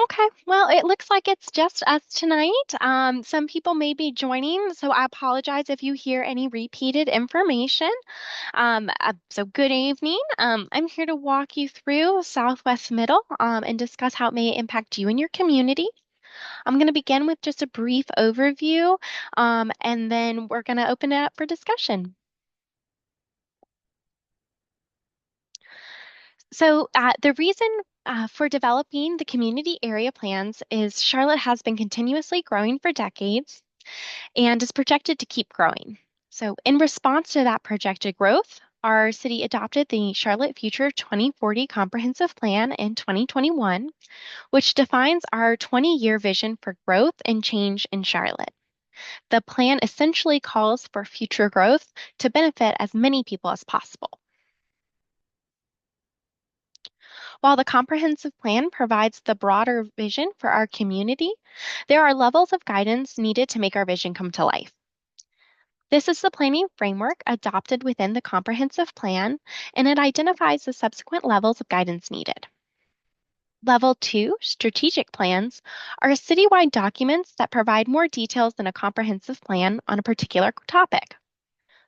Okay, well, it looks like it's just us tonight. Some people may be joining, so I apologize if you hear any repeated information. So good evening. I'm here to walk you through Southwest Middle and discuss how it may impact you and your community. I'm going to begin with just a brief overview, and then we're going to open it up for discussion. The reason for developing the community area plans is Charlotte has been continuously growing for decades and is projected to keep growing. So, in response to that projected growth, our city adopted the Charlotte Future 2040 Comprehensive Plan in 2021, which defines our 20-year vision for growth and change in Charlotte. The plan essentially calls for future growth to benefit as many people as possible. While the comprehensive plan provides the broader vision for our community, there are levels of guidance needed to make our vision come to life. This is the planning framework adopted within the comprehensive plan, and it identifies the subsequent levels of guidance needed. Level 2, strategic plans, are citywide documents that provide more details than a comprehensive plan on a particular topic.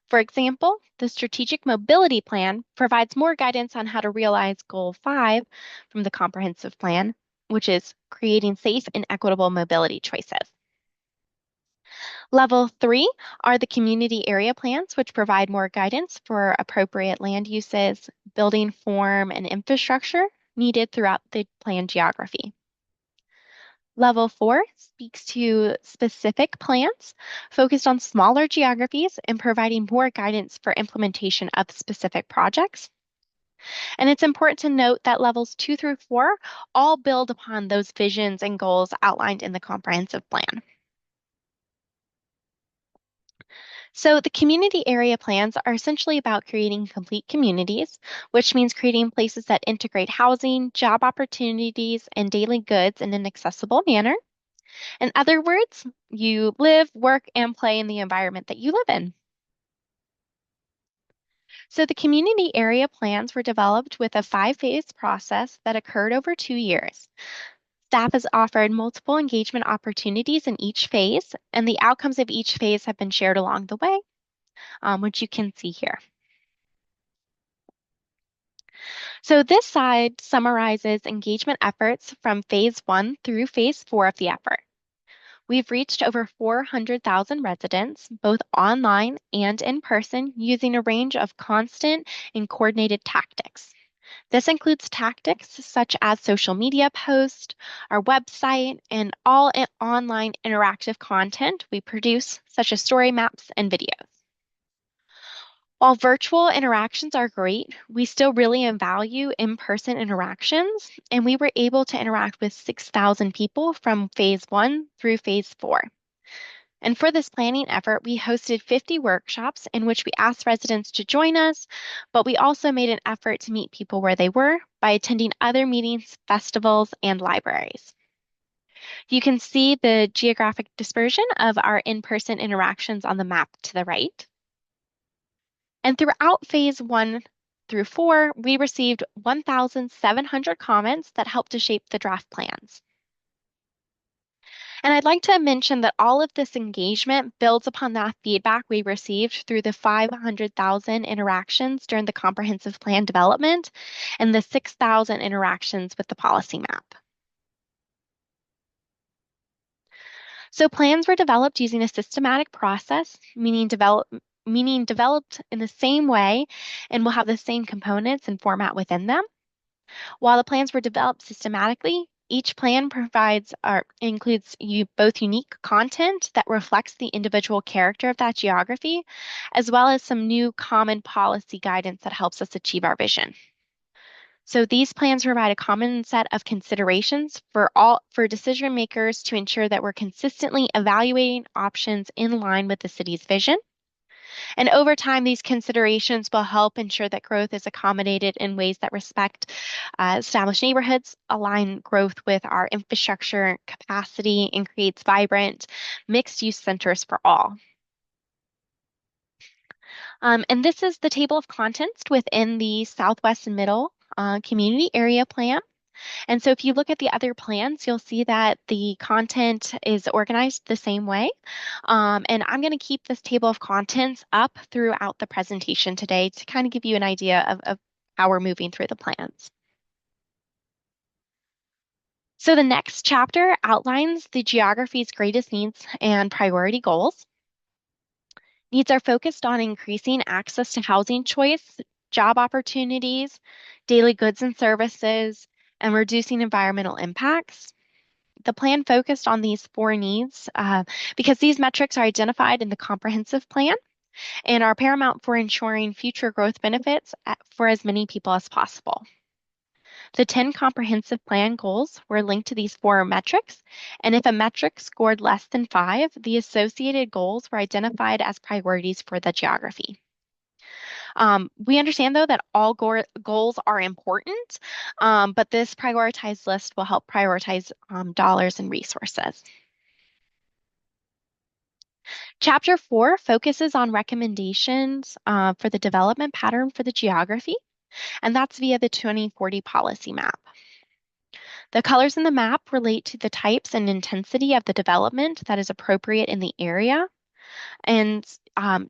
For example, the Strategic Mobility Plan provides more guidance on how to realize Goal 5 from the Comprehensive Plan, which is creating safe and equitable mobility choices. Level 3 are the community area plans, which provide more guidance for appropriate land uses, building form, and infrastructure needed throughout the plan geography. Level 4 speaks to specific plans focused on smaller geographies and providing more guidance for implementation of specific projects. And it's important to note that levels 2 through 4 all build upon those visions and goals outlined in the comprehensive plan. So, the community area plans are essentially about creating complete communities, which means creating places that integrate housing, job opportunities, and daily goods in an accessible manner. In other words, you live, work, and play in the environment that you live in. So the community area plans were developed with a five-phase process that occurred over 2 years. Staff has offered multiple engagement opportunities in each phase, and the outcomes of each phase have been shared along the way, which you can see here. So this slide summarizes engagement efforts from phase 1 through phase 4 of the effort. We've reached over 400,000 residents, both online and in person, using a range of constant and coordinated tactics. This includes tactics such as social media posts, our website, and all online interactive content we produce, such as story maps and videos. While virtual interactions are great, we still really value in-person interactions, and we were able to interact with 6,000 people from phase 1 through phase 4. And for this planning effort, we hosted 50 workshops in which we asked residents to join us, but we also made an effort to meet people where they were by attending other meetings, festivals, and libraries. You can see the geographic dispersion of our in-person interactions on the map to the right. And throughout phase 1 through 4, we received 1,700 comments that helped to shape the draft plans. And I'd like to mention that all of this engagement builds upon that feedback we received through the 500,000 interactions during the comprehensive plan development and the 6,000 interactions with the policy map. So plans were developed using a systematic process, meaning developed in the same way and will have the same components and format within them. While the plans were developed systematically, each plan provides or includes both unique content that reflects the individual character of that geography, as well as some new common policy guidance that helps us achieve our vision. So these plans provide a common set of considerations for decision makers to ensure that we're consistently evaluating options in line with the city's vision. And over time, these considerations will help ensure that growth is accommodated in ways that respect established neighborhoods, align growth with our infrastructure capacity, and creates vibrant mixed-use centers for all. And this is the table of contents within the Southwest Middle Community Area Plan. And so if you look at the other plans, you'll see that the content is organized the same way. And I'm going to keep this table of contents up throughout the presentation today to kind of give you an idea of how we're moving through the plans. So the next chapter outlines the geography's greatest needs and priority goals. Needs are focused on increasing access to housing choice, job opportunities, daily goods and services, and reducing environmental impacts. The plan focused on these four needs because these metrics are identified in the comprehensive plan and are paramount for ensuring future growth benefits for as many people as possible. The 10 comprehensive plan goals were linked to these four metrics, and if a metric scored less than 5, the associated goals were identified as priorities for the geography. We understand, though, that all goals are important, but this prioritized list will help prioritize dollars and resources. Chapter 4 focuses on recommendations for the development pattern for the geography, and that's via the 2040 policy map. The colors in the map relate to the types and intensity of the development that is appropriate in the area. And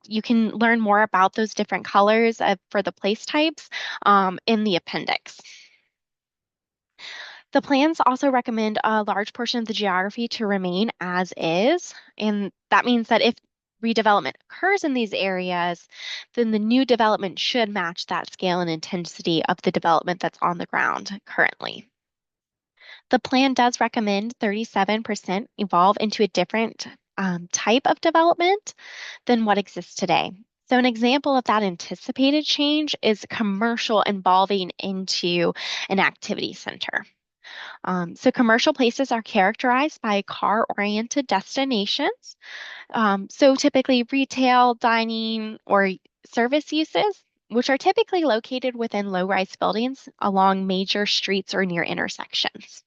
you can learn more about those different colors for the place types in the appendix. The plans also recommend a large portion of the geography to remain as is. And that means that if redevelopment occurs in these areas, then the new development should match that scale and intensity of the development that's on the ground currently. The plan does recommend 37% evolve into a different type of development than what exists today. So an example of that anticipated change is commercial evolving into an activity center. So commercial places are characterized by car-oriented destinations. So typically retail, dining, or service uses, which are typically located within low-rise buildings along major streets or near intersections.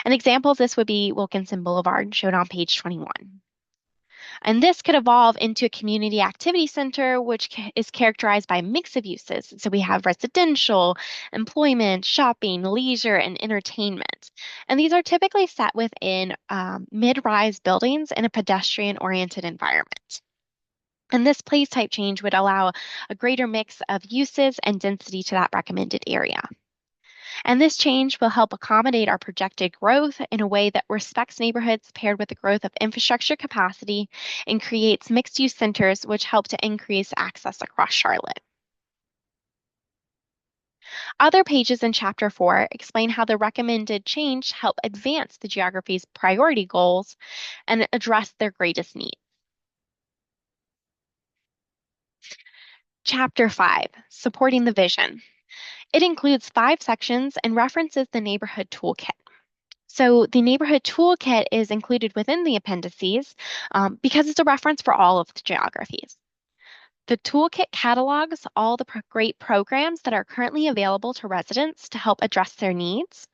An example of this would be Wilkinson Boulevard, shown on page 21. And this could evolve into a community activity center, which is characterized by a mix of uses. So we have residential, employment, shopping, leisure, and entertainment. And these are typically set within mid-rise buildings in a pedestrian-oriented environment. And this place type change would allow a greater mix of uses and density to that recommended area. And this change will help accommodate our projected growth in a way that respects neighborhoods paired with the growth of infrastructure capacity and creates mixed-use centers, which help to increase access across Charlotte. Other pages in Chapter 4 explain how the recommended change help advance the geography's priority goals and address their greatest needs. Chapter 5, Supporting the Vision. It includes 5 sections and references the Neighborhood Toolkit. So the Neighborhood Toolkit is included within the appendices because it's a reference for all of the geographies. The toolkit catalogs all the great programs that are currently available to residents to help address their needs.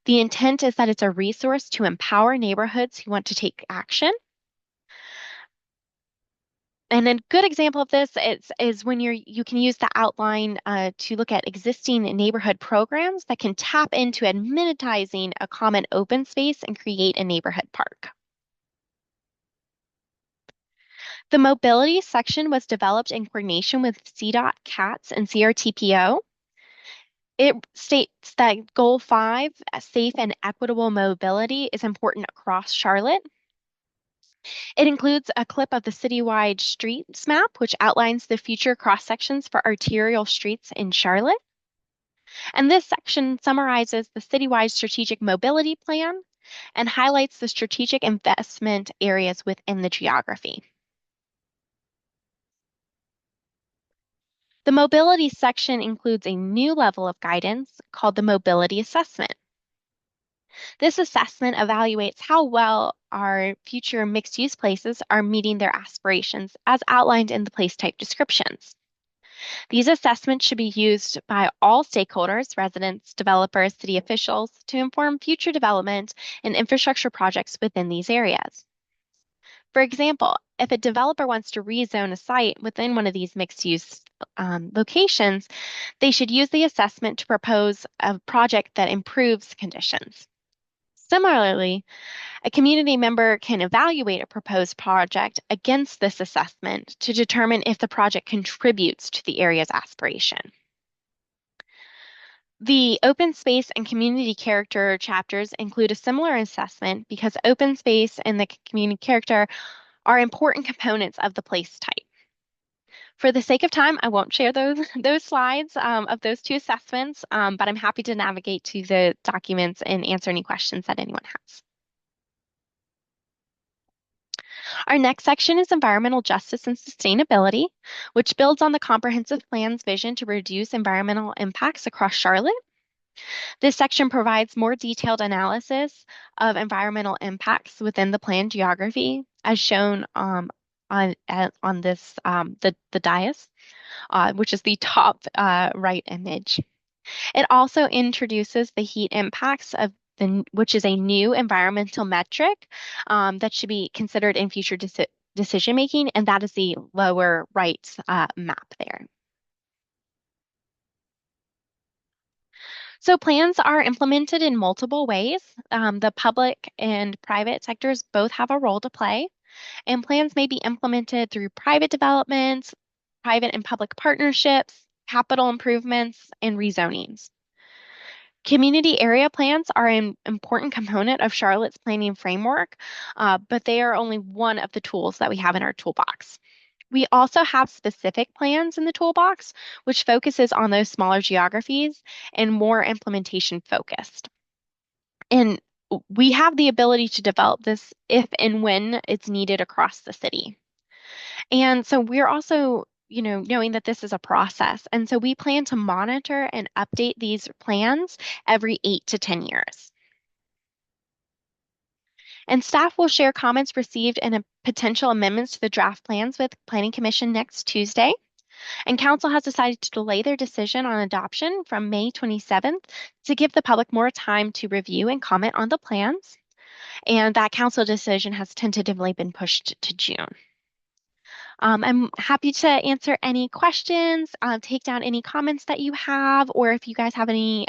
The intent is that it's a resource to empower neighborhoods who want to take action. And a good example of this is when you can use the outline to look at existing neighborhood programs that can tap into amenitizing a common open space and create a neighborhood park. The mobility section was developed in coordination with CDOT, CATS, and CRTPO. It states that Goal 5, safe and equitable mobility, is important across Charlotte. It includes a clip of the citywide streets map, which outlines the future cross-sections for arterial streets in Charlotte. And this section summarizes the citywide strategic mobility plan and highlights the strategic investment areas within the geography. The mobility section includes a new level of guidance called the mobility assessment. This assessment evaluates how well our future mixed-use places are meeting their aspirations as outlined in the place type descriptions. These assessments should be used by all stakeholders, residents, developers, city officials, to inform future development and infrastructure projects within these areas. For example, if a developer wants to rezone a site within one of these mixed-use locations, they should use the assessment to propose a project that improves conditions. Similarly, a community member can evaluate a proposed project against this assessment to determine if the project contributes to the area's aspiration. The open space and community character chapters include a similar assessment because open space and the community character are important components of the place type. For the sake of time, I won't share those, those slides of those two assessments, but I'm happy to navigate to the documents and answer any questions that anyone has. Our next section is environmental justice and sustainability, which builds on the comprehensive plan's vision to reduce environmental impacts across Charlotte. This section provides more detailed analysis of environmental impacts within the planned geography, as shown on this the dais, which is the top right image. It also introduces the heat impacts of which is a new environmental metric that should be considered in future decision making, and that is the lower right map there. So plans are implemented in multiple ways. The public and private sectors both have a role to play, and plans may be implemented through private developments, private and public partnerships, capital improvements, and rezonings. Community area plans are an important component of Charlotte's planning framework, but they are only one of the tools that we have in our toolbox. We also have specific plans in the toolbox, which focuses on those smaller geographies and more implementation focused. And we have the ability to develop this if and when it's needed across the city. And so we're also, knowing that this is a process. And so we plan to monitor and update these plans every 8 to 10 years. And staff will share comments received and potential amendments to the draft plans with Planning Commission next Tuesday. And Council has decided to delay their decision on adoption from May 27th to give the public more time to review and comment on the plans. And that Council decision has tentatively been pushed to June. I'm happy to answer any questions, take down any comments that you have, or if you guys have any,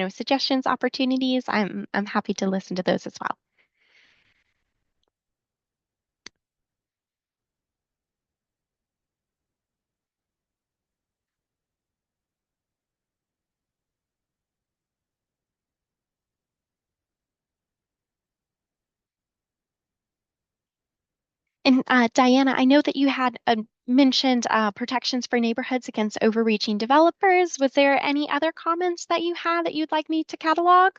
suggestions, opportunities, I'm happy to listen to those as well. And Diana, I know that you had mentioned protections for neighborhoods against overreaching developers. Was there any other comments that you had that you'd like me to catalog?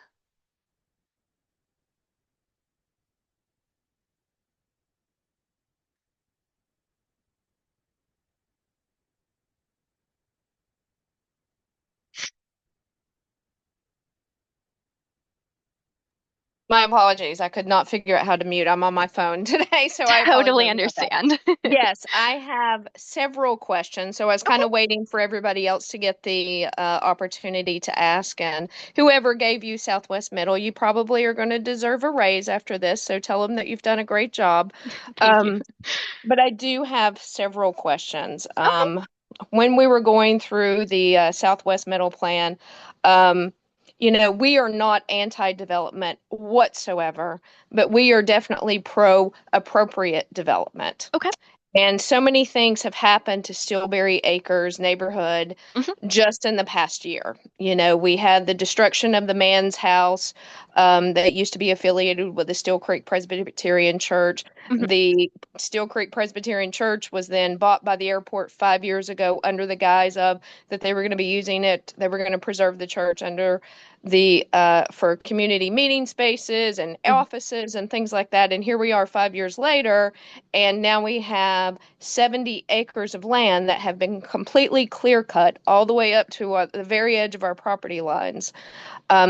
My apologies. I could not figure out how to mute. I'm on my phone today, so I Totally apologize about that. understand. Yes, I have several questions. So I was kind Okay. of waiting for everybody else to get the opportunity to ask. And whoever gave you Southwest Middle, you probably are going to deserve a raise after this. So tell them that you've done a great job. Thank you. Um, but I do have several questions. Okay. When we were going through the Southwest Middle Plan, um, we are not anti-development whatsoever, but we are definitely pro-appropriate development. Okay. And so many things have happened to Stillbury Acres neighborhood Hmm. just in the past year. We had the destruction of the man's house that used to be affiliated with the Still Creek Presbyterian Church. Hmm. The Still Creek Presbyterian Church was then bought by the airport 5 years ago under the guise of that they were going to be using it, they were going to preserve the church under the for community meeting spaces and Hmm. offices and things like that. And here we are 5 years later, and now we have 70 acres of land that have been completely clear cut all the way up to the very edge of our property lines.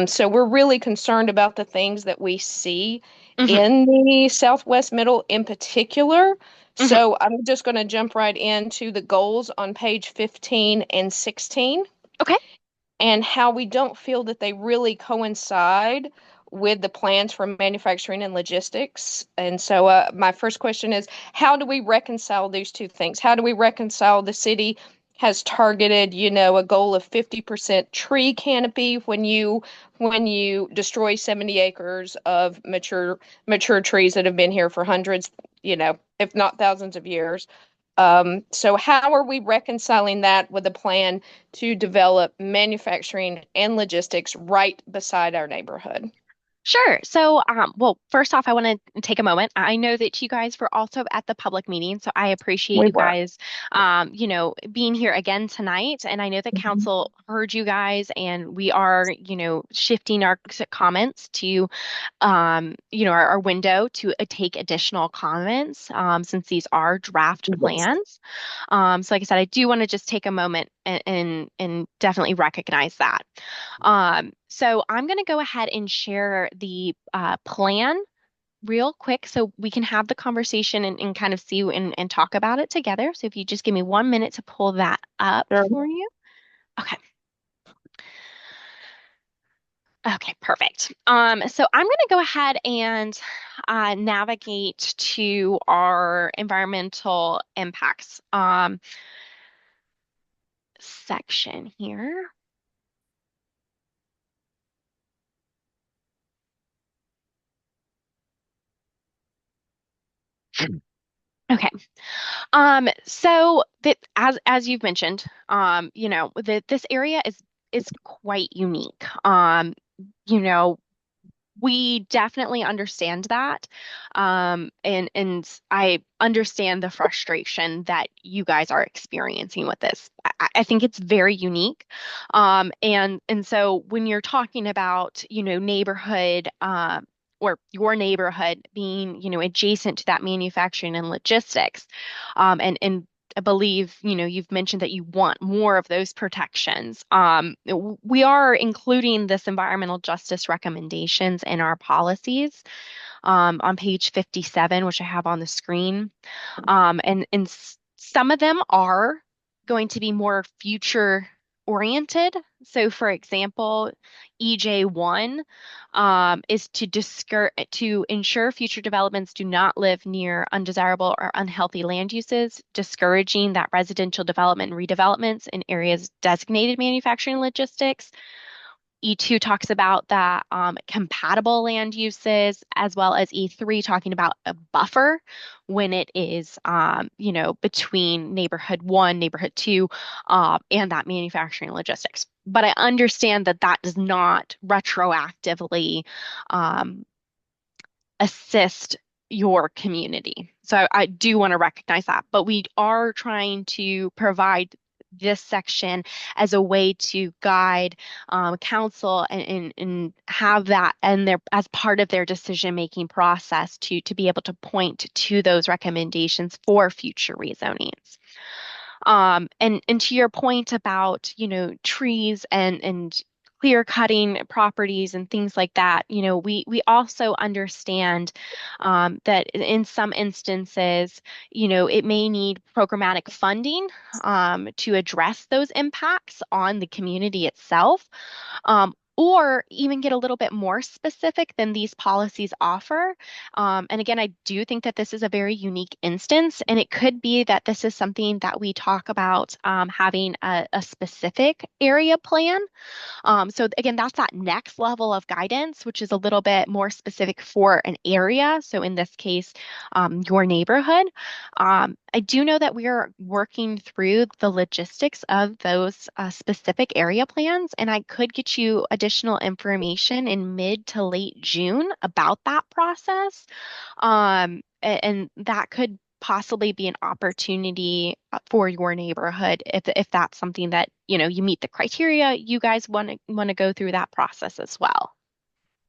So we're really concerned about the things that we see Hmm. in the Southwest Middle in particular. Hmm. So I'm just going to jump right into the goals on page 15 and 16 Okay. and how we don't feel that they really coincide with the plans for manufacturing and logistics. And so, my first question is, how do we reconcile these two things? How do we reconcile the city has targeted, a goal of 50% tree canopy when you destroy 70 acres of mature trees that have been here for hundreds, if not thousands of years. So how are we reconciling that with a plan to develop manufacturing and logistics right beside our neighborhood? Sure. So, well, first off, I want to take a moment. I know that you guys were also at the public meeting, so I appreciate We you were. guys, being here again tonight. And I know the Mhm. council heard you guys, and we are, shifting our comments to, our window to take additional comments, since these are draft Yes. plans. So, like I said, I do want to just take a moment and definitely recognize that. So I'm going to go ahead and share the plan real quick so we can have the conversation and kind of see and talk about it together. So if you just give me 1 minute to pull that up Sure. for you. Okay. Okay, perfect. So I'm going to go ahead and navigate to our environmental impacts section here. Okay. So that as you've mentioned, that this area is quite unique. You know, we definitely understand that. And I understand the frustration that you guys are experiencing with this. I think it's very unique. And so when you're talking about, neighborhood, or your neighborhood being, adjacent to that manufacturing and logistics, and I believe, you've mentioned that you want more of those protections. We are including this environmental justice recommendations in our policies, on page 57, which I have on the screen. And some of them are going to be more future oriented. So, for example, EJ1 is to ensure future developments do not live near undesirable or unhealthy land uses, discouraging that residential development and redevelopments in areas designated manufacturing logistics. E2 talks about that compatible land uses, as well as E3 talking about a buffer when it is, between neighborhood one, neighborhood two, and that manufacturing logistics. But I understand that that does not retroactively um, assist your community. So I do want to recognize that. But we are trying to provide this section as a way to guide council and have that and their as part of their decision making process to be able to point to those recommendations for future rezonings. And to your point about, trees and clear cutting properties and things like that, we also understand that in some instances, it may need programmatic funding to address those impacts on the community itself. Or even get a little bit more specific than these policies offer. And again, I do think that this is a very unique instance, and it could be that this is something that we talk about having a specific area plan. So again, that's that next level of guidance, which is a little bit more specific for an area. So in this case, your neighborhood. I do know that we are working through the logistics of those specific area plans, and I could get you additional information in mid to late June about that process. And that could possibly be an opportunity for your neighborhood if that's something that, you meet the criteria, you guys want to go through that process as well.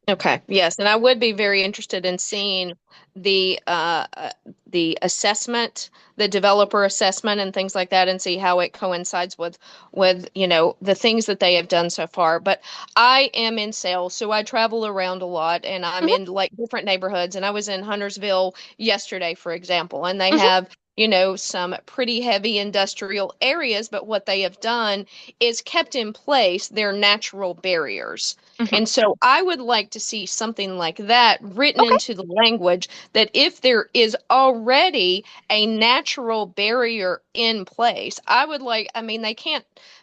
Okay, yes, and I would be very interested in seeing the uh, uh, the assessment, the developer assessment, and things like that, and see how it coincides with the things that they have done so far. But I am in sales, so I travel around a lot, and I'm Mhm, in like different neighborhoods. And I was in Huntersville yesterday, for example, and they mhm, have some pretty heavy industrial areas, but what they have done is kept in place their natural barriers. Mhm. And so I would like to see something like that written Okay. into the language that if there is already a natural barrier in place, I mean,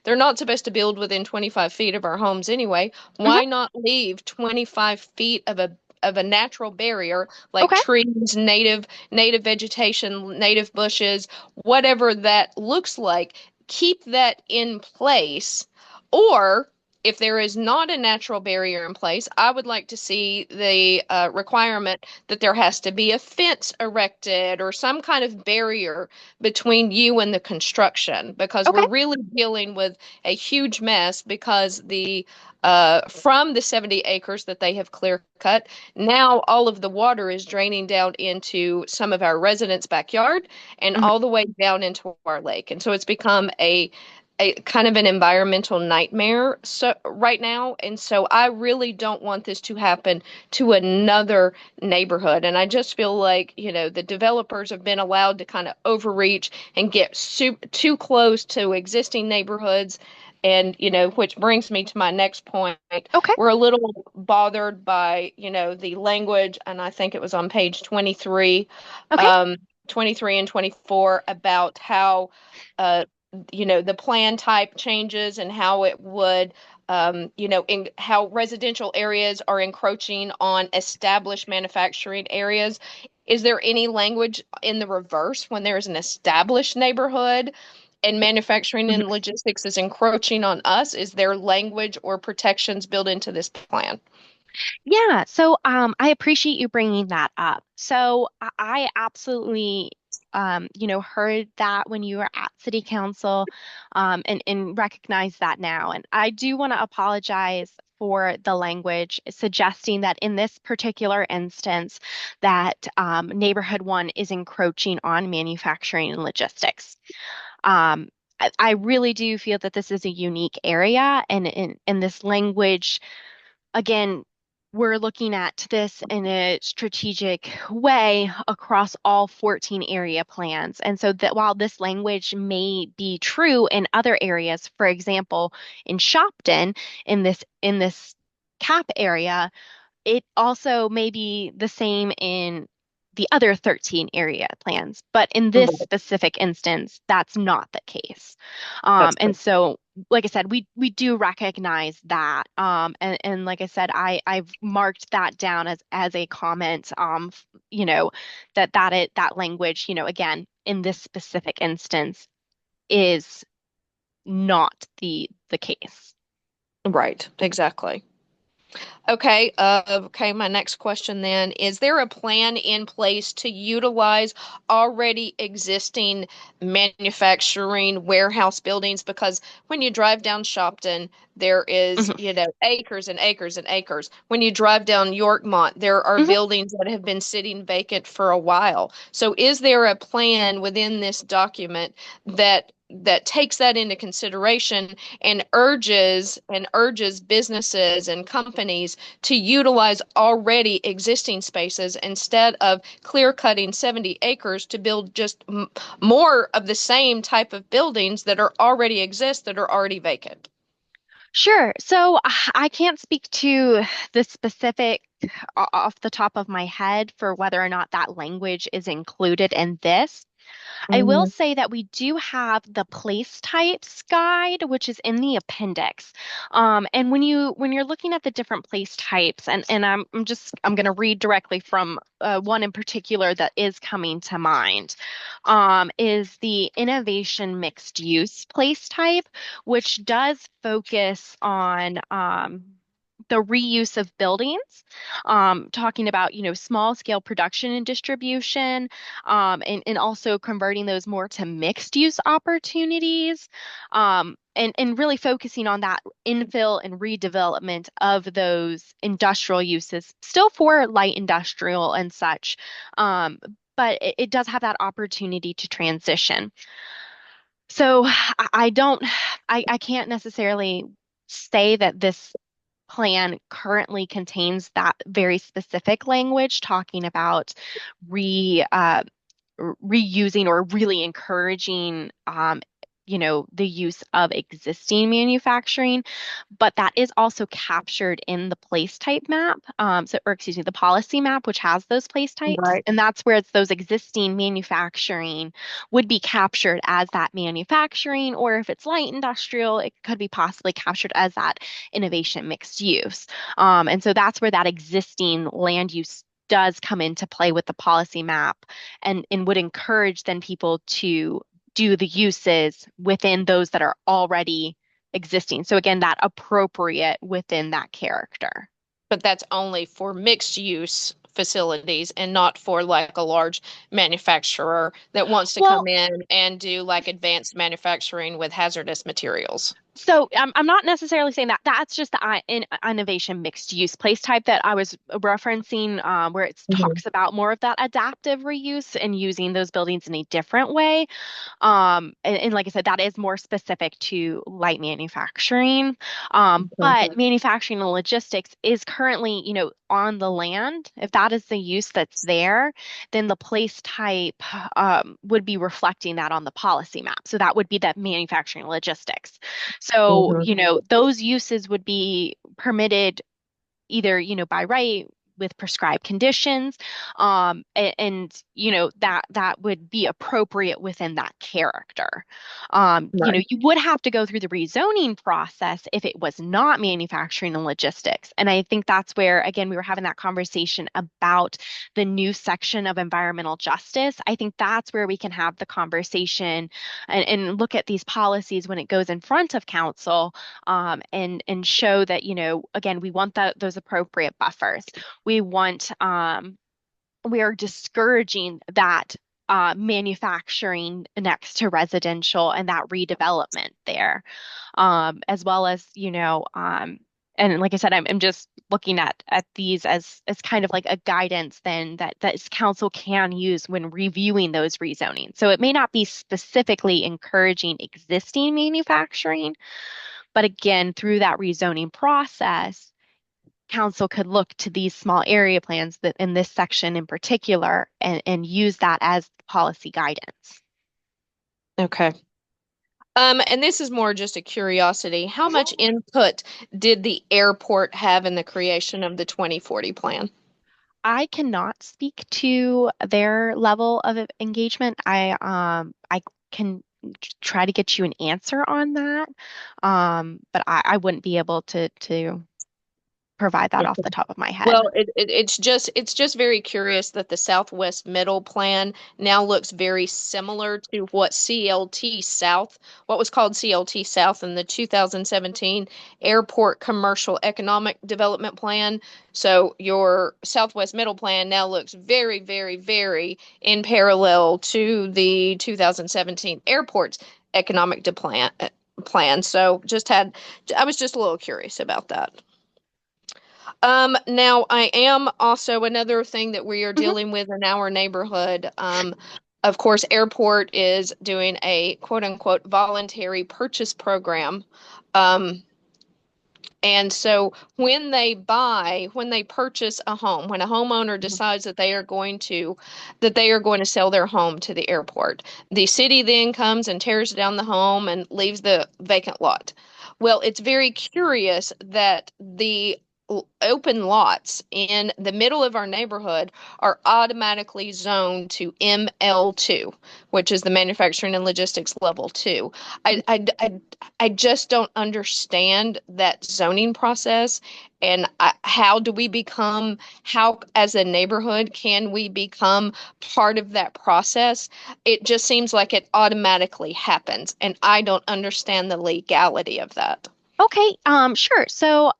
they're not supposed to build within 25 feet of our homes anyway. Mhm. Why not leave 25 feet of a natural barrier like Okay. trees, native vegetation, native bushes, whatever that looks like, keep that in place. Or if there is not a natural barrier in place, I would like to see the requirement that there has to be a fence erected or some kind of barrier between you and the construction because Okay. we're really dealing with a huge mess because the from the 70 acres that they have clear cut, now all of the water is draining down into some of our residents' backyard and Mhm. all the way down into our lake. And so it's become a kind of an environmental nightmare right now. And so I really don't want this to happen to another neighborhood. And I just feel like, the developers have been allowed to kind of overreach and get too close to existing neighborhoods. And, which brings me to my next point. Okay. We're a little bothered by, the language, and I think it was on page 23, Okay. um, 23 and 24 about how uh, the plan type changes and how it would, in how residential areas are encroaching on established manufacturing areas. Is there any language in the reverse when there is an established neighborhood and manufacturing Mhm. and logistics is encroaching on us? Is there language or protections built into this plan? Yeah, so I appreciate you bringing that up. So I absolutely, heard that when you were at City Council, and recognize that now. And I do want to apologize for the language suggesting that in this particular instance, that Neighborhood One is encroaching on manufacturing and logistics. I really do feel that this is a unique area, and in this language again, we're looking at this in a strategic way across all 14 area plans. And so that while this language may be true in other areas, for example, in Shopton, in this cap area, it also may be the same in the other 13 area plans, but in this Right. specific instance, that's not the case. That's And so, like I said, we do recognize that. And like I said, I've marked that down as a comment. That language, again, in this specific instance, is not the case. right. Exactly. Okay, my next question then, is there a plan in place to utilize already existing manufacturing warehouse buildings? Because when you drive down Shopton, there is, Mhm. acres and acres and acres. When you drive down Yorkmont, there are Mhm. buildings that have been sitting vacant for a while. So is there a plan within this document that takes that into consideration and urges businesses and companies to utilize already existing spaces instead of clear cutting 70 acres to build just more of the same type of buildings that are already exist that are already vacant? Sure. So I can't speak to the specific off the top of my head for whether or not that language is included in this. I will Mhm. say that we do have the place types guide, which is in the appendix. And when you're looking at the different place types, and I'm going to read directly from one in particular that is coming to mind, is the innovation mixed use place type, which does focus on the reuse of buildings, talking about, small scale production and distribution, and also converting those more to mixed use opportunities, and really focusing on that infill and redevelopment of those industrial uses, still for light industrial and such. But it does have that opportunity to transition. So I don't, I can't necessarily say that this plan currently contains that very specific language talking about re reusing or really encouraging the use of existing manufacturing, but that is also captured in the place type map. Or excuse me, the policy map, which has those place types, Right. and that's where it's those existing manufacturing would be captured as that manufacturing, or if it's light industrial, it could be possibly captured as that innovation mixed use. And so that's where that existing land use does come into play with the policy map and would encourage then people to do the uses within those that are already existing. So again, that appropriate within that character. But that's only for mixed use facilities and not for like a large manufacturer that wants to come Well, in and do like advanced manufacturing with hazardous materials. so I'm not necessarily saying that. That's just the innovation mixed use place type that I was referencing, where it Mhm. talks about more of that adaptive reuse and using those buildings in a different way. And like I said, that is more specific to light manufacturing. But manufacturing and logistics is currently, on the land. If that is the use that's there, then the place type would be reflecting that on the policy map. So that would be that manufacturing and logistics. So, Mhm. those uses would be permitted either, by right with prescribed conditions, and that would be appropriate within that character. Right. You would have to go through the rezoning process if it was not manufacturing and logistics. And I think that's where, again, we were having that conversation about the new section of environmental justice. I think that's where we can have the conversation and look at these policies when it goes in front of council, and show that, again, we want those appropriate buffers. We want we are discouraging that manufacturing next to residential and that redevelopment there, as well as, and like I said, I'm just looking at these as kind of like a guidance then that council can use when reviewing those rezonings. So it may not be specifically encouraging existing manufacturing, but again, through that rezoning process, council could look to these small area plans that in this section in particular and use that as policy guidance. Okay. And this is more just a curiosity. How much Mhm. input did the airport have in the creation of the 2040 plan? I cannot speak to their level of engagement. I can try to get you an answer on that, but I wouldn't be able to provide that off the top of my head. Well, it's just very curious that the Southwest Middle Plan now looks very similar to what was called CLT South in the 2017 Airport Commercial Economic Development Plan. So your Southwest Middle Plan now looks very, very, very in parallel to the 2017 Airports Economic Plan. So I was just a little curious about that. Now I am also another thing that we are Mhm. dealing with in our neighborhood. Of course, Airport is doing a quote unquote voluntary purchase program. Um, and so when they purchase a home, when a homeowner decides that they are going to sell their home to the airport, the city then comes and tears down the home and leaves the vacant lot. Well, it's very curious that the open lots in the middle of our neighborhood are automatically zoned to ML2, which is the manufacturing and logistics level 2. I just don't understand that zoning process. And how, as a neighborhood, can we become part of that process? It just seems like it automatically happens, and I don't understand the legality of that. Okay, sure. So,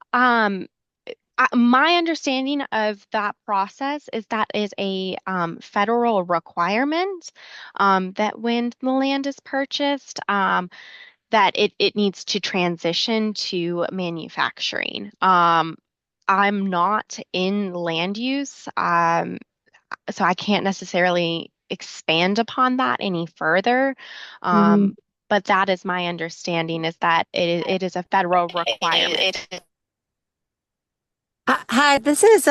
my understanding of that process is that is a federal requirement, that when the land is purchased, that it needs to transition to manufacturing. I'm not in land use, so I can't necessarily expand upon that any further. Mhm. But that is my understanding is that it is a federal requirement. Hi, this is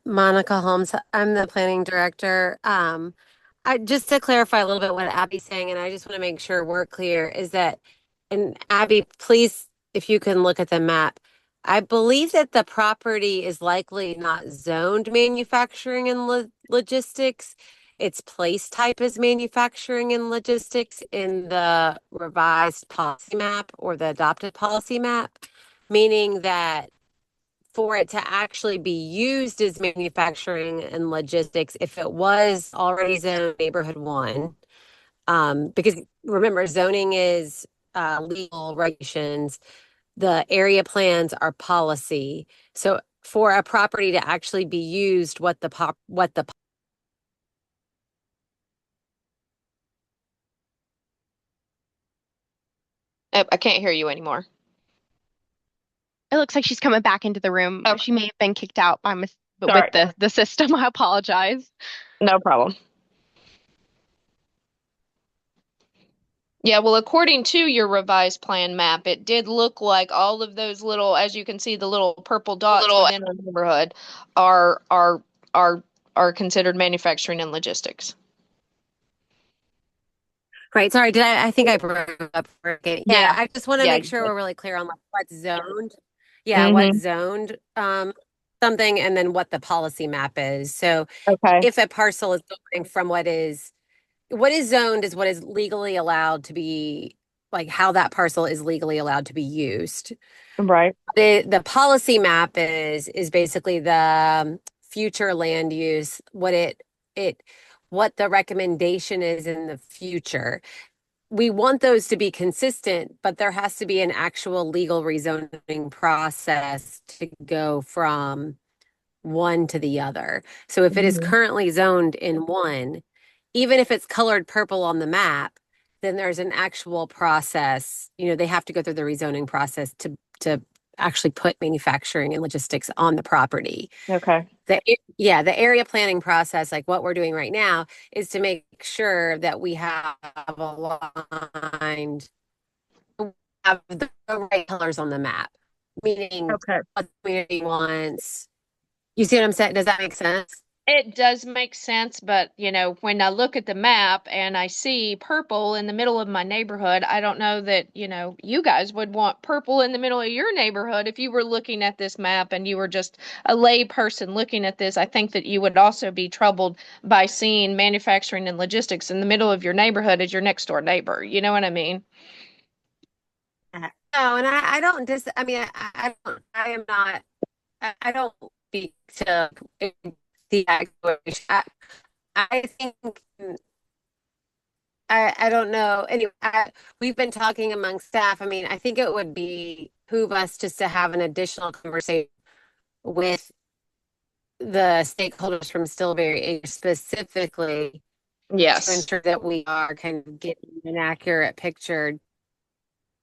Monica Holmes. I'm the planning director. just to clarify a little bit what Abby's saying, and I just want to make sure we're clear, is that, and Abby, please, if you can look at the map, I believe that the property is likely not zoned manufacturing and logistics. Its place type is manufacturing and logistics in the revised policy map or the adopted policy map, meaning that for it to actually be used as manufacturing and logistics, if it was already zoned neighborhood one, because remember, zoning is legal regulations, the area plans are policy. So for a property to actually be used, what the I can't hear you anymore. It looks like she's coming back into the room. Oh, She may have been kicked out by with sorry. the system. I apologize. No problem. Yeah, well, according to your revised plan map, it did look like all of those little, as you can see, the little purple dots little. within our neighborhood are are are are considered manufacturing and logistics. Right. Sorry. I think I broke up for a second. Yeah. Yeah. I just want to Yeah, make you sure did. we're really clear on like what's zoned. Yeah. What's Mm-hmm. zoned, something and then what the policy map is. So Okay. if a parcel is going from what is zoned is what is legally allowed to be, like how that parcel is legally allowed to be used. Right. The policy map is basically the future land use, it what the recommendation is in the future. We want those to be consistent, but there has to be an actual legal rezoning process to go from one to the other. So if it is Hmm. currently zoned in one, even if it's colored purple on the map, then there's an actual process. They have to go through the rezoning process to actually put manufacturing and logistics on the property. Okay. The area planning process, like what we're doing right now, is to make sure that we have aligned, have the right colors on the map, meaning Okay. what the community wants. You see what I'm saying? Does that make sense? It does make sense, but when I look at the map and I see purple in the middle of my neighborhood, I don't know that, you guys would want purple in the middle of your neighborhood if you were looking at this map and you were just a lay person looking at this. I think that you would also be troubled by seeing manufacturing and logistics in the middle of your neighborhood as your next door neighbor. You know what I mean? No, and I don't I mean, I don't, I am not, I don't speak to the actuation. I think, I don't know. Anyway, we've been talking among staff. I mean, I think it would behoove us just to have an additional conversation with the stakeholders from Stillbury specifically to Yes. ensure that we are kind of getting an accurate picture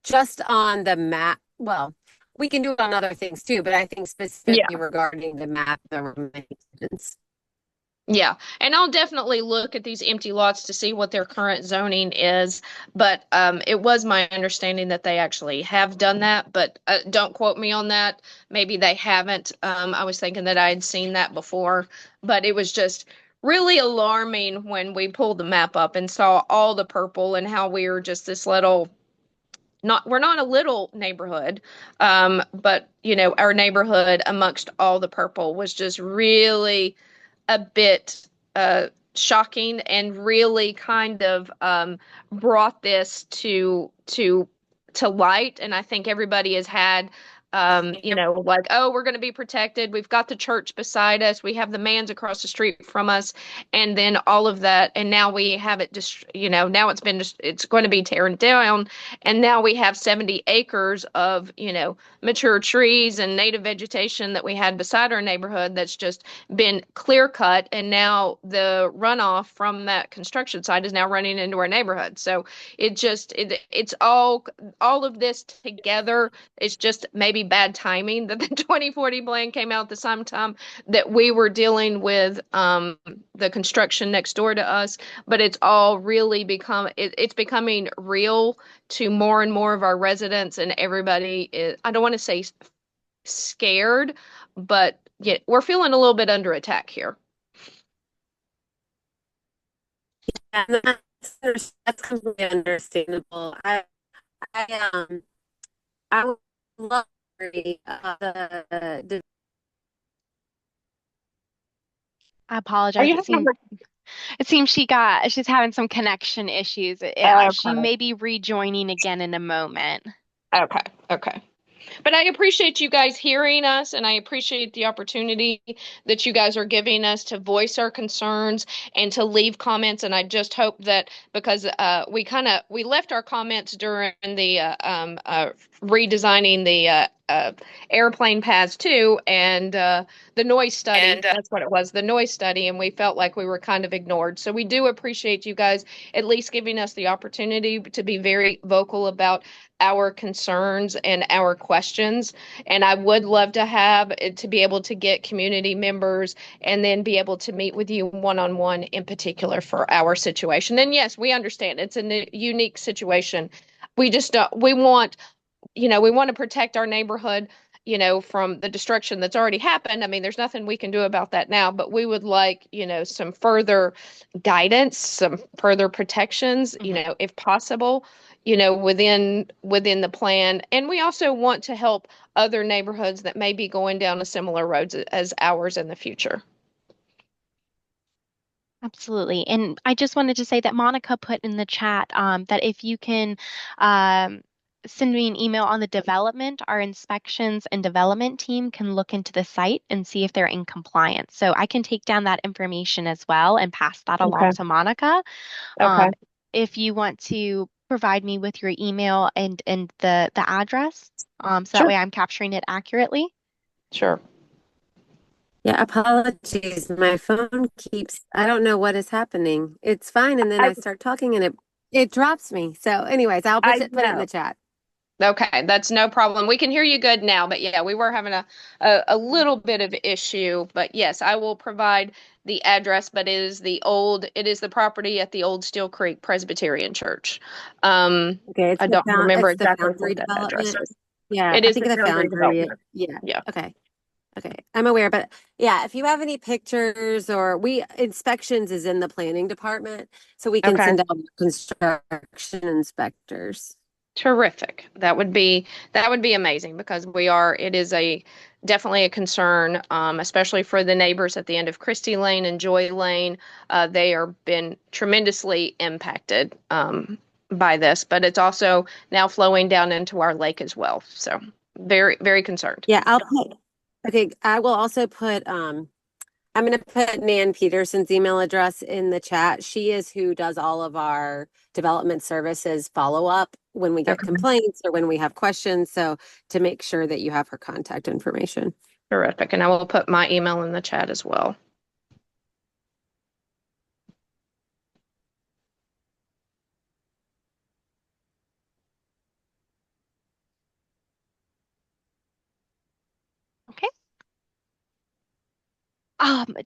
just on the map. Well, we can do it on other things too, but I think Yeah. specifically regarding the map, the remains. Yeah, and I'll definitely look at these empty lots to see what their current zoning is. But it was my understanding that they actually have done that, but don't quote me on that. Maybe they haven't. I was thinking that I had seen that before, but it was just really alarming when we pulled the map up and saw all the purple and how we were just this little, not, we're not a little neighborhood, but our neighborhood amongst all the purple was just really a bit shocking and really kind of brought this to light. And I think everybody has had like, oh, we're going to be protected. We've got the church beside us. We have the man's across the street from us, and then all of that. And now we have it just, now it's going to be torn down. And now we have 70 acres of, mature trees and native vegetation that we had beside our neighborhood that's just been clear cut, and now the runoff from that construction site is now running into our neighborhood. So it's all of this together. It's just maybe bad timing that the 2040 plan came out at the same time that we were dealing with the construction next door to us. But it's all really it's becoming real to more and more of our residents, and everybody is, I don't want to say scared, but yeah, we're feeling a little bit under attack here. and that's completely understandable. I I would love the I Are apologize. you having It seems she's having some connection issues. She okay. may be rejoining again in a moment. Okay. Okay. But I appreciate you guys hearing us, and I appreciate the opportunity that you guys are giving us to voice our concerns and to leave comments. And I just hope that because we left our comments during the redesigning the airplane paths too, and the noise study. and That's what it was, the noise study, and we felt like we were kind of ignored. So we do appreciate you guys at least giving us the opportunity to be very vocal about our concerns and our questions. And I would love to have to be able to get community members and then be able to meet with you one on one in particular for our situation. And yes, we understand it's a unique situation. We just don't, we want, we want to protect our neighborhood, from the destruction that's already happened. I mean, there's nothing we can do about that now, but we would like, some further guidance, some further protections, Mhm. if possible, within the plan. And we also want to help other neighborhoods that may be going down a similar roads as ours in the future. Absolutely. And I just wanted to say that Monica put in the chat that if you can um, send me an email on the development, our inspections and development team can look into the site and see if they're in compliance. So I can take down that information as well and pass that along Okay. to Monica. Okay. Um, if you want to provide me with your email and the address, so that Sure. way I'm capturing it accurately. Sure. Yeah, apologies. My phone keeps, I don't know what is happening. It's fine, and then I I start talking and it drops me. So anyways, I'll I put it in know. the chat. Okay, that's no problem. We can hear you good now, but yeah, we were having a little bit of issue. But yes, I will provide the address, but it is the property at the old Steel Creek Presbyterian Church. Okay, I don't remember it's the exactly what Foundry that address development. is. Yeah, It I is think the of the Foundry Foundry. Development. Yeah. Yeah. Okay. Okay. I'm aware, but yeah, if you have any pictures or we inspections is in the planning department, so we can Okay. send out construction inspectors. Terrific. That would be amazing because it is a definitely a concern, especially for the neighbors at the end of Christie Lane and Joy Lane. They are been tremendously impacted by this, but it's also now flowing down into our lake as well. So very, very concerned. Yeah, okay, I will also put I'm going to put Nan Peterson's email address in the chat. She is who does all of our development services follow up when we get Okay. complaints or when we have questions. So to make sure that you have her contact information. Terrific. And I will put my email in the chat as well. Okay.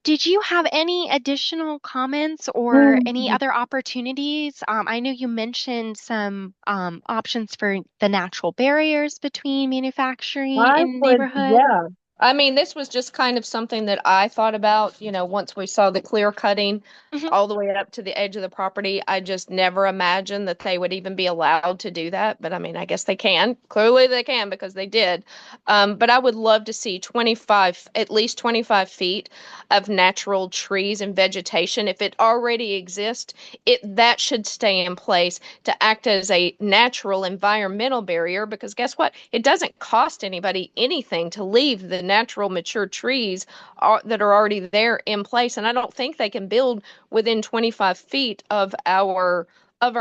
Did you have any additional comments or any Mm. other opportunities? I know you mentioned some options for the natural barriers between manufacturing I and would, neighborhood. yeah. I mean, this was just kind of something that I thought about, once we saw the clear cutting Hmm. all the way up to the edge of the property. I just never imagined that they would even be allowed to do that. But I mean, I guess they can. Clearly they can because they did. But I would love to see at least 25 feet of natural trees and vegetation. If it already exists, that should stay in place to act as a natural environmental barrier because guess what? It doesn't cost anybody anything to leave the natural mature trees that are already there in place. And I don't think they can build within 25 feet of our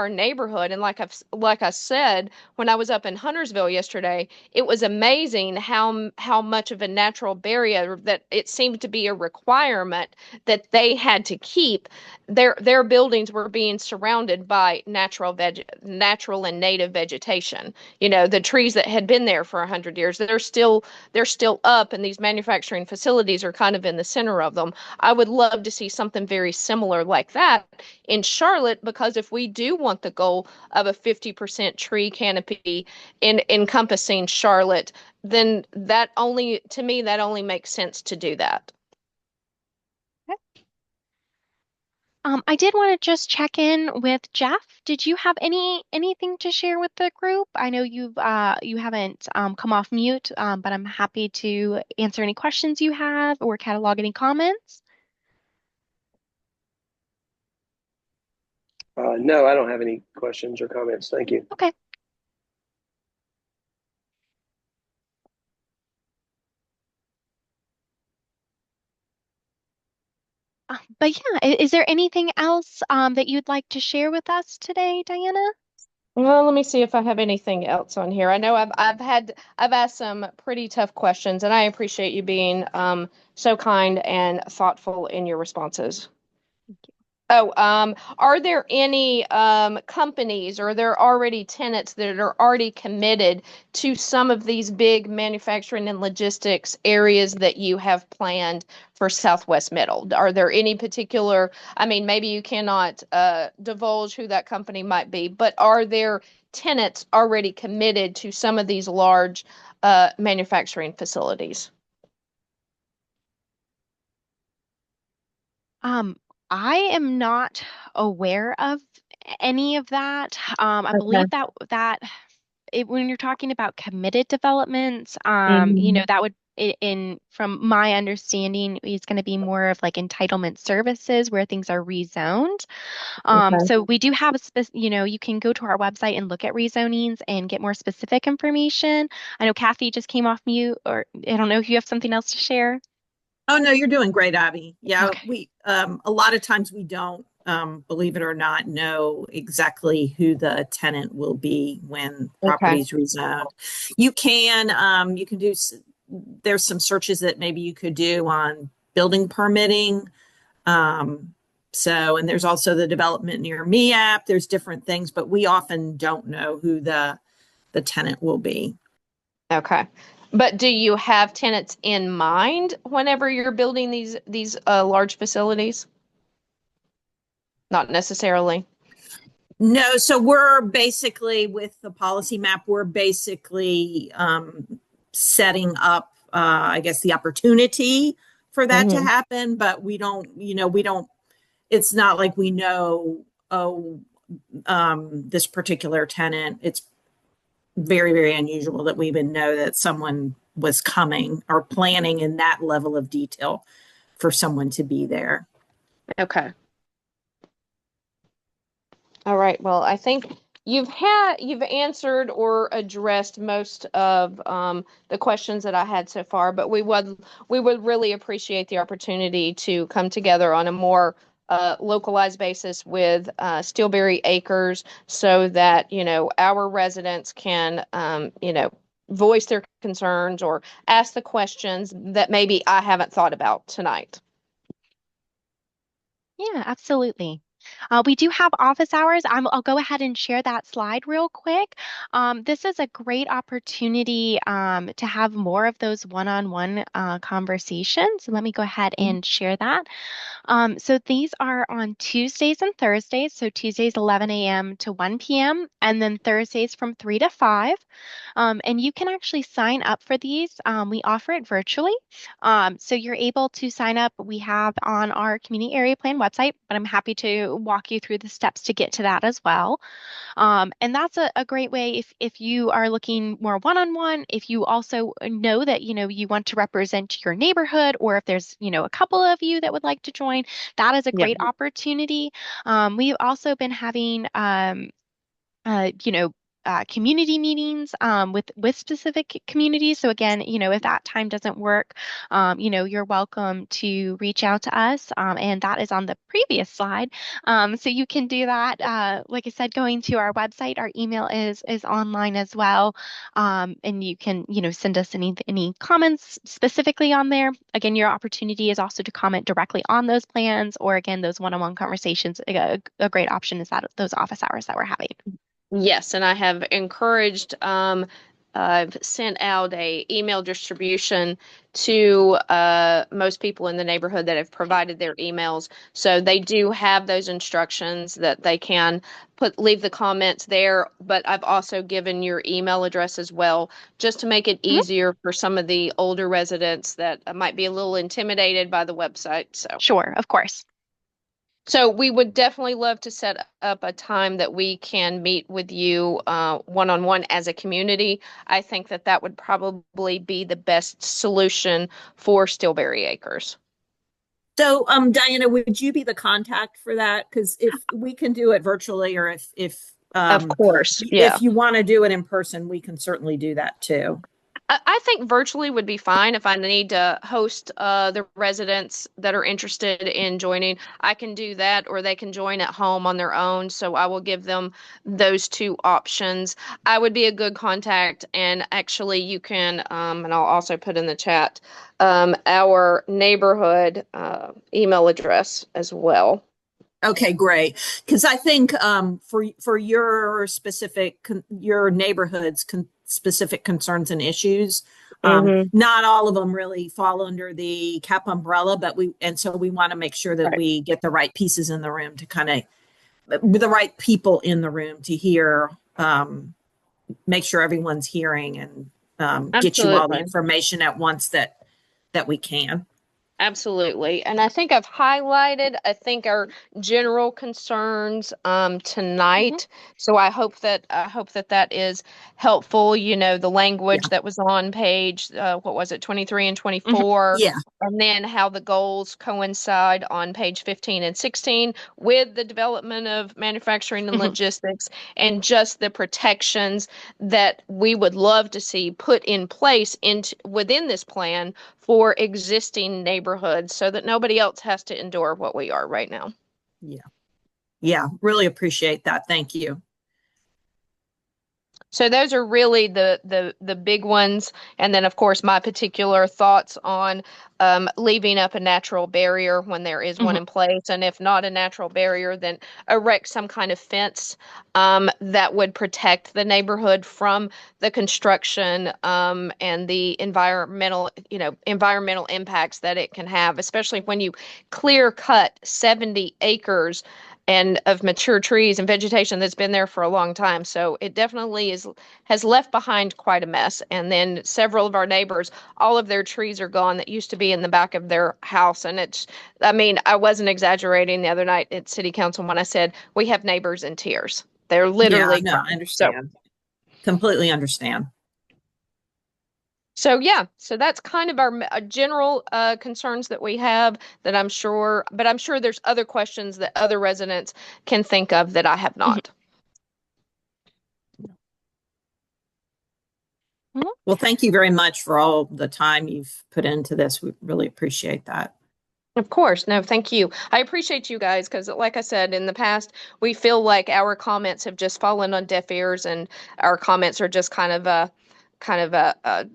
neighborhood. And like I said, when I was up in Huntersville yesterday, it was amazing how much of a natural barrier that it seemed to be a requirement that they had to keep. Their buildings were being surrounded by natural and native vegetation. The trees that had been there for 100 years, they're still up, and these manufacturing facilities are kind of in the center of them. I would love to see something very similar like that in Charlotte, because if we do want the goal of a 50% tree canopy encompassing Charlotte, then to me, that only makes sense to do that. I did want to just check in with Jeff. Did you have anything to share with the group? I know you haven't come off mute, but I'm happy to answer any questions you have or catalog any comments. No, I don't have any questions or comments. Thank you. Okay. But yeah, is there anything else that you'd like to share with us today, Diana? Well, let me see if I have anything else on here. I know I've asked some pretty tough questions, and I appreciate you being so kind and thoughtful in your responses. Oh, are there any companies or are there already tenants that are already committed to some of these big manufacturing and logistics areas that you have planned for Southwest Middle? Are there any particular, I mean, maybe you cannot divulge who that company might be, but are there tenants already committed to some of these large manufacturing facilities? Um, I am not aware of any of that. I Okay. believe when you're talking about committed developments, Mhm. that would in from my understanding is going to be more of like entitlement services where things are rezoned. Okay. So we do have you can go to our website and look at rezonings and get more specific information. I know Kathy just came off mute, or I don't know if you have something else to share. Oh no, you're doing great, Abby. Yeah, Okay. we a lot of times we don't, believe it or not, know exactly who the tenant will be when Okay. properties rezoned. You can do there's some searches that maybe you could do on building permitting. Um, and there's also the development near me app. There's different things, but we often don't know who the tenant will be. Okay. But do you have tenants in mind whenever you're building these large facilities? Not necessarily. No, so we're basically with the policy map, we're basically setting up, I guess, the opportunity for that to Hmm. happen, but we don't, it's not like we know, oh, this particular tenant. It's very, very unusual that we would know that someone was coming or planning in that level of detail for someone to be there. Okay. All right. Well, I think you've answered or addressed most of the questions that I had so far, but we would really appreciate the opportunity to come together on a more localized basis with Steelberry Acres so that, our residents can, voice their concerns or ask the questions that maybe I haven't thought about tonight. Yeah, absolutely. We do have office hours. I'll go ahead and share that slide real quick. This is a great opportunity to have more of those one-on-one conversations. So let me go ahead and share that. So these are on Tuesdays and Thursdays. So Tuesdays 11 a.m. to 1 p.m. and then Thursdays from 3 to 5. And you can actually sign up for these. We offer it virtually. So you're able to sign up. We have on our community area plan website, but I'm happy to walk you through the steps to get to that as well. And that's a great way if you are looking more one-on-one, if you also know that, you want to represent your neighborhood, or if there's, a couple of you that would like to join, that is a Yeah. great opportunity. We've also been having uh, you know, community meetings with specific communities. So again, if that time doesn't work, you're welcome to reach out to us, and that is on the previous slide. So you can do that. Like I said, going to our website, our email is online as well, and you can send us any comments specifically on there. Again, your opportunity is also to comment directly on those plans, or again, those one-on-one conversations. A great option is that those office hours that we're having. Yes, and I have encouraged, I've sent out a email distribution to most people in the neighborhood that have provided their emails. So they do have those instructions that they can leave the comments there, but I've also given your email address as well, just to make it Mhm. easier for some of the older residents that might be a little intimidated by the website. So. Sure, of course. So we would definitely love to set up a time that we can meet with you one-on-one as a community. I think that that would probably be the best solution for Stillberry Acres. So, Diana, would you be the contact for that? Because if we can do it virtually, or Of course, yeah. if you want to do it in person, we can certainly do that too. I think virtually would be fine if I need to host the residents that are interested in joining. I can do that, or they can join at home on their own. So I will give them those two options. I would be a good contact, and actually, you can, and I'll also put in the chat our neighborhood email address as well. Okay, great. Because I think for your your neighborhood's specific concerns and issues, Hmm. not all of them really fall under the CAP umbrella, but so we want to make sure that Right. we get the right pieces in the room to kind of the right people in the room to hear, make sure everyone's hearing and get you all the Absolutely. information at once that we can. Absolutely. And I think I've highlighted, I think our general concerns Mhm. tonight. So I hope that that is helpful. You know, the Yeah. language that was on page what was it, 23 and Mhm. 24, Yeah. and then how the goals coincide on page 15 and 16 with the development of manufacturing and Mhm. logistics, and just the protections that we would love to see put in place within this plan for existing neighborhoods so that nobody else has to endure what we are right now. Yeah. Yeah. Really appreciate that. Thank you. So those are really the big ones, and then of course my particular thoughts on leaving up a natural barrier when there is one Mhm. in place, and if not a natural barrier, then erect some kind of fence that would protect the neighborhood from the construction and the environmental impacts that it can have, especially when you clear cut 70 acres and of mature trees and vegetation that's been there for a long time. So it definitely has left behind quite a mess. And then several of our neighbors, all of their trees are gone that used to be in the back of their house. And I mean, I wasn't exaggerating the other night at City Council when I said we have neighbors in tears. They're Yeah. literally No, I crying. So understand. Completely understand. So yeah, so that's kind of our general concerns that we have, that I'm sure there's other questions that other residents can think of that I have Mhm. not. Mhm. Well, thank you very much for all the time you've put into this. We really appreciate that. Of course. No, thank you. I appreciate you guys because, like I said, in the past, we feel like our comments have just fallen on deaf ears, and our comments are just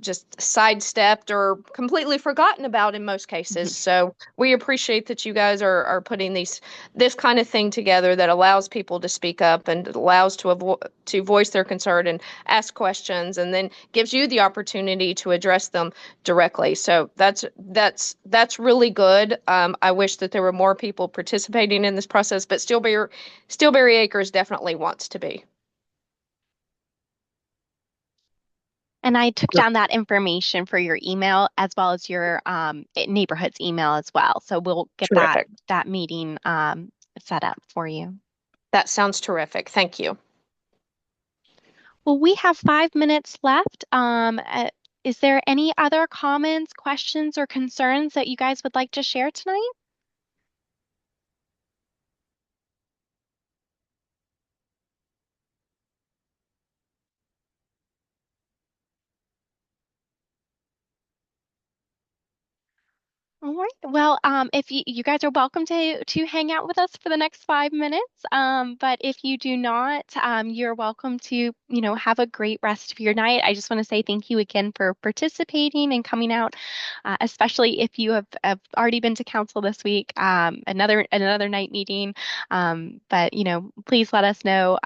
just sidestepped or completely forgotten about in most cases. Mhm. So we appreciate that you guys are putting this kind of thing together that allows people to speak up and allows to voice their concern and ask questions, and then gives you the opportunity to address them directly. So that's really good. I wish that there were more people participating in this process, but Stillberry Acres definitely wants to be. And I took down that information for your email as well as your neighborhood's email as well. So we'll get Terrific. that meeting set up for you. That sounds terrific. Thank you. Well, we have 5 minutes left. Is there any other comments, questions, or concerns that you guys would like to share tonight? All right. Well, if you guys are welcome to hang out with us for the next 5 minutes. But if you do not, you're welcome to, have a great rest of your night. I just want to say thank you again for participating and coming out, especially if you have already been to council this week, another night meeting. But please let us know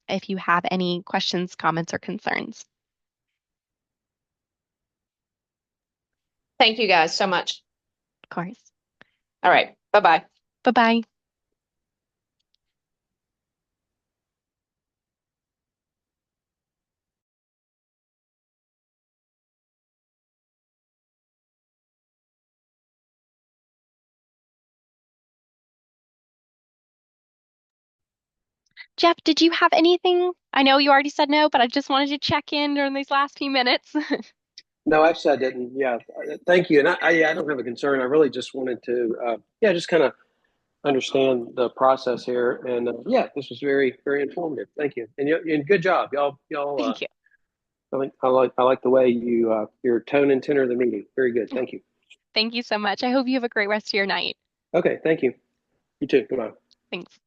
if you have any questions, comments, or concerns. Thank you guys so much. Of course. All right. Bye bye. Bye bye. Jeff, did you have anything? I know you already said no, but I just wanted to check in during these last few minutes. No, actually, I didn't. Yeah, thank you. And I don't have a concern. I really just wanted to, yeah, just kind of understand the process here. And yeah, this was very, very informative. Thank you. And good job, y'all. Thank you. I like the way your tone and tenor of the meeting. Very good. Thank you. Thank you so much. I hope you have a great rest of your night. Okay, thank you. You too. Goodbye. Thanks.